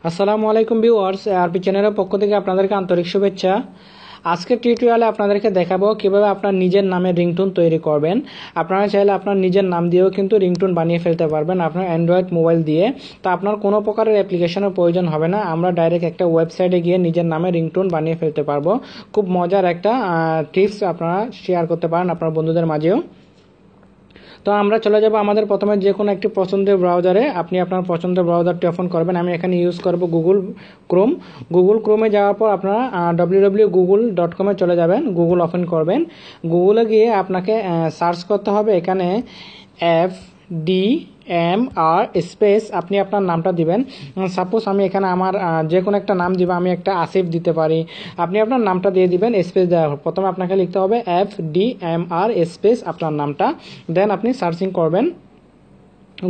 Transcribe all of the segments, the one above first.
আসসালামু আলাইকুম viewers, RP চ্যানেলের পক্ষ থেকে আপনাদেরকে আন্তরিক শুভেচ্ছা। আজকের টিউটোরিয়ালে আপনাদেরকে দেখাবো কিভাবে আপনার নিজের নামে রিংটোন তৈরি করবেন। আপনারা চাইলে আপনার নিজের নাম দিয়েও কিন্তু রিংটোন বানিয়ে ফেলতে পারবেন আপনার অ্যান্ড্রয়েড মোবাইল দিয়ে। তো আপনার কোনো প্রকারের অ্যাপ্লিকেশনের প্রয়োজন হবে না, আমরা ডাইরেক্ট একটা ওয়েবসাইটে গিয়ে নিজের নামে রিংটোন বানিয়ে ফেলতে পারবো। খুব মজার একটা টিপস আপনারা শেয়ার করতে পারেন আপনার বন্ধুদের মাঝেও। তো আমরা চলে যাব আমাদের প্রথমে যে কোনো একটি পছন্দের ব্রাউজারে। আপনি আপনার পছন্দের ব্রাউজারটি ওপেন করবেন। আমি এখানে ইউজ করব গুগল ক্রোম। গুগল ক্রোমে যাওয়ার পর আপনারা www.google.com চলে যাবেন, গুগল ওপেন করবেন। গুগলে গিয়ে আপনাকে সার্চ করতে হবে এখানে FDMR স্পেস আপনি আপনার নামটা দিবেন। সাপোজ আমি এখানে আমার যে কোনো একটা নাম দিব, আমি একটা আসিফ দিতে পারি। আপনি আপনার নামটা দিয়ে দিবেন স্পেস দেওয়ার পর প্রথমে আপনাকে লিখতে হবে FDMR স্পেস আপনার নামটা, দেন আপনি সার্চিং করবেন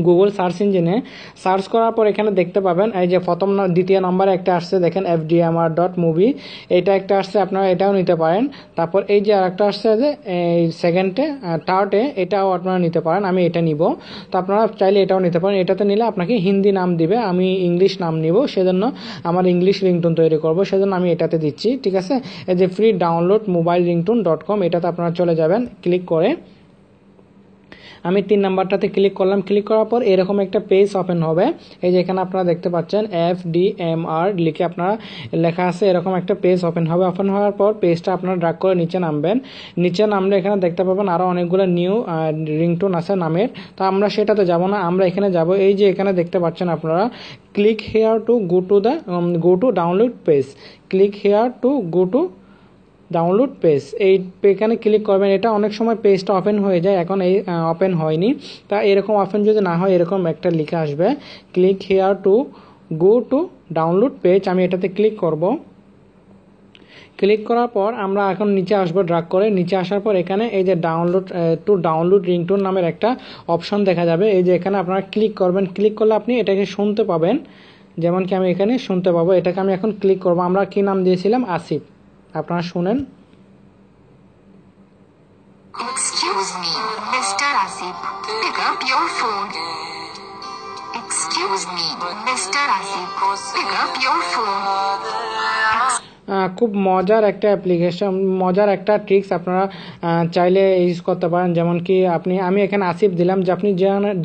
গুগল সার্চ ইঞ্জিনে। সার্চ করার পর এখানে দেখতে পাবেন এই যে প্রথম দ্বিতীয় নম্বরে একটা আসছে দেখেন FDMR.movie, এটা একটা আসছে, আপনারা এটাও নিতে পারেন। তারপর এই যে আরেকটা আসছে যে এই সেকেন্ডে থার্ডে, এটাও আপনারা নিতে পারেন। আমি এটা নিব, তো আপনারা চাইলে এটাও নিতে পারেন। এটাতে নিলে আপনাকে হিন্দি নাম দিবে, আমি ইংলিশ নাম নিব, সেজন্য আমার ইংলিশ রিংটোন তৈরি করব, সেজন্য আমি এটাতে দিচ্ছি। ঠিক আছে, এই যে ফ্রি ডাউনলোড মোবাইল ringtone.com, এটাতে আপনারা চলে যাবেন। ক্লিক করে আমি 3 নাম্বারটাতে ক্লিক করলাম। ক্লিক করার পর এরকম একটা পেজ ওপেন হবে। এই যে এখানে আপনারা দেখতে পাচ্ছেন FDMR লিখে আপনারা লেখা আছে, এরকম একটা পেজ ওপেন হবে। ওপেন হওয়ার পর পেজটা আপনারা ড্র্যাগ করে নিচে নামবেন। নিচে নামলে এখানে দেখতে পাবেন আরও অনেকগুলো নিউ রিংটোন আছে নামের। তো আমরা সেটাতে যাব না, আমরা এখানে যাব। এই যে এখানে দেখতে পাচ্ছেন আপনারা click here to go to download page, click here to go to download page, এই এখানে ক্লিক করবেন। এটা অনেক সময় পেজটা ওপেন হয়ে যায়, এখন এই ওপেন হয়নি। তা এরকম ওপেন যদি না হয় এরকম একটা লেখা আসবে click here to go to download page. আমি এটাতে ক্লিক করব। ক্লিক করার পর আমরা এখন নিচে আসবো, ড্র্যাগ করে নিচে আসার পর এখানে এই যে ডাউনলোড রিংটোন নামের একটা অপশন দেখা যাবে। এই যে এখানে আপনারা ক্লিক করবেন। ক্লিক করলে আপনি এটাকে শুনতে পাবেন, যেমন কি আমি এখানে শুনতে পাবো। এটাকে আমি এখন ক্লিক করব। আমরা কি নাম দিয়েছিলাম? আসিফ। আপনারা শুনেন। Excuse me, Mr. Asif, pick up your phone. Excuse me, Mr. Asif, pick up your phone. খুব মজার একটা অ্যাপ্লিকেশন, মজার একটা ট্রিক্স আপনারা চাইলে ইউজ করতে পারেন। যেমন কি আমি এখানে আসিফ দিলাম, যে আপনি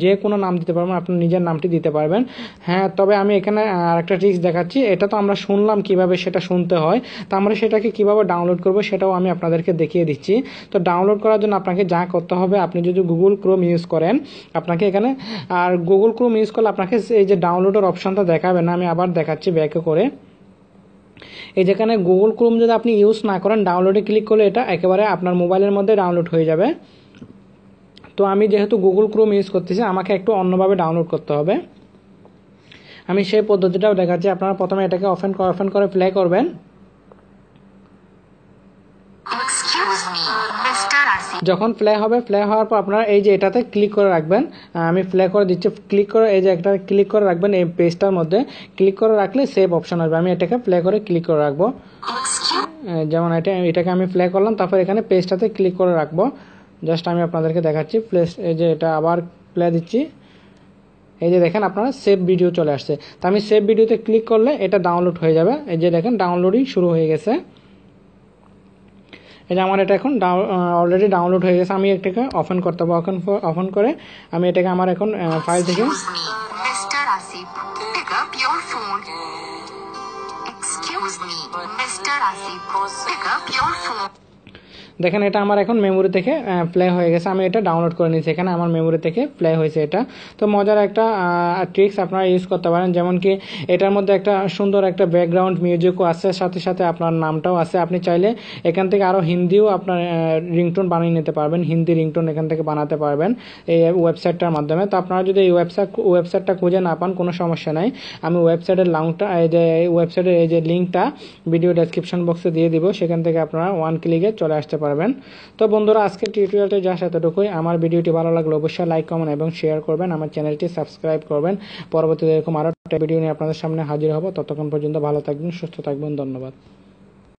যে কোনো নাম দিতে পারবেন, আপনার নিজের নামটি দিতে পারবেন। হ্যাঁ, তবে আমি এখানে আরেকটা ট্রিক্স দেখাচ্ছি। এটা তো আমরা শুনলাম কিভাবে সেটা শুনতে হয়, তো আমরা সেটাকে কিভাবে ডাউনলোড করব সেটাও আমি আপনাদেরকে দেখিয়ে দিচ্ছি। তো ডাউনলোড করার জন্য আপনাকে যা করতে হবে, আপনি যদি গুগল ক্রোম ইউজ করেন আপনাকে এখানে, আর গুগল ক্রোম ইউজ করলে আপনাকে এই যে ডাউনলোডের অপশনটা দেখাবে না। আমি আবার দেখাচ্ছি ব্যাকে করে। এই যেখানে গুগল ক্রোম যদি আপনি ইউজ না করেন, ডাউনলোডে ক্লিক করলে এটা একেবারে আপনার মোবাইলের মধ্যে ডাউনলোড হয়ে যাবে। তো আমি যেহেতু গুগল ক্রোম ইউজ করতেছি, আমাকে একটু অন্যভাবে ডাউনলোড করতে হবে। আমি সেই পদ্ধতিটাও দেখাচ্ছি। আপনারা প্রথমে এটাকে ওপেন করে প্লে করবেন। যখন প্লে হবে, প্লে হওয়ার পর আপনারা এই যে এটাতে ক্লিক করে রাখবেন। আমি প্লে করে দিচ্ছি। ক্লিক করে এই যে একটা ক্লিক করে রাখবেন, এই পেজটার মধ্যে ক্লিক করে রাখলে সেভ অপশন আসবে। আমি এটাকে প্লে করে ক্লিক করে রাখবো। যেমন এটাকে আমি প্লে করলাম, তারপর এখানে পেজটাতে ক্লিক করে রাখবো। জাস্ট আমি আপনাদেরকে দেখাচ্ছি। এই যে এটা আবার প্লে দিচ্ছি। এই যে দেখেন আপনারা সেভ ভিডিও চলে আসছে। তো আমি সেভ ভিডিওতে ক্লিক করলে এটা ডাউনলোড হয়ে যাবে। এই যে দেখেন ডাউনলোডিং শুরু হয়ে গেছে। এই যে আমার এটা এখন অলরেডি ডাউনলোড হয়ে গেছে। আমি এটাকে ওপেন করতে হবে। ওপেন করে আমি এটাকে আমার এখন ফাইল থেকে দেখেন এটা আমার এখন মেমোরি থেকে প্লে হয়ে গেছে। আমি এটা ডাউনলোড করে নিয়েছি, এখানে আমার মেমোরি থেকে প্লে হয়েছে এটা। তো মজার একটা ট্রিক্স আপনারা ইউজ করতে পারেন। যেমন কি এটার মধ্যে একটা সুন্দর একটা ব্যাকগ্রাউন্ড মিউজিকও আছে, সাথে সাথে আপনার নামটাও আছে। আপনি চাইলে এখান থেকে আরও হিন্দিও আপনার রিংটোন বানিয়ে নিতে পারবেন, হিন্দি রিংটোন এখান থেকে বানাতে পারবেন এই ওয়েবসাইটটার মাধ্যমে। তো আপনারা যদি এই ওয়েবসাইটটা খুঁজে না পান, কোনো সমস্যা নাই। আমি ওয়েবসাইটের ওয়েবসাইটের এই যে লিঙ্কটা ভিডিও ডেসক্রিপশন বক্সে দিয়ে দিব, সেখান থেকে আপনারা ওয়ান ক্লিকে চলে আসতে পারবেন। তো বন্ধুরা, আজকের টিউটোরিয়ালটা যা এতটুকুই। আমার ভিডিওটি ভালো লাগলে অবশ্যই লাইক, কমেন্ট এবং শেয়ার করবেন। আমার চ্যানেলটি সাবস্ক্রাইব করবেন। পরবর্তীতে এরকম আরো একটা ভিডিও নিয়ে আপনাদের সামনে হাজির হব। ততক্ষণ পর্যন্ত ভালো থাকবেন, সুস্থ থাকবেন। ধন্যবাদ।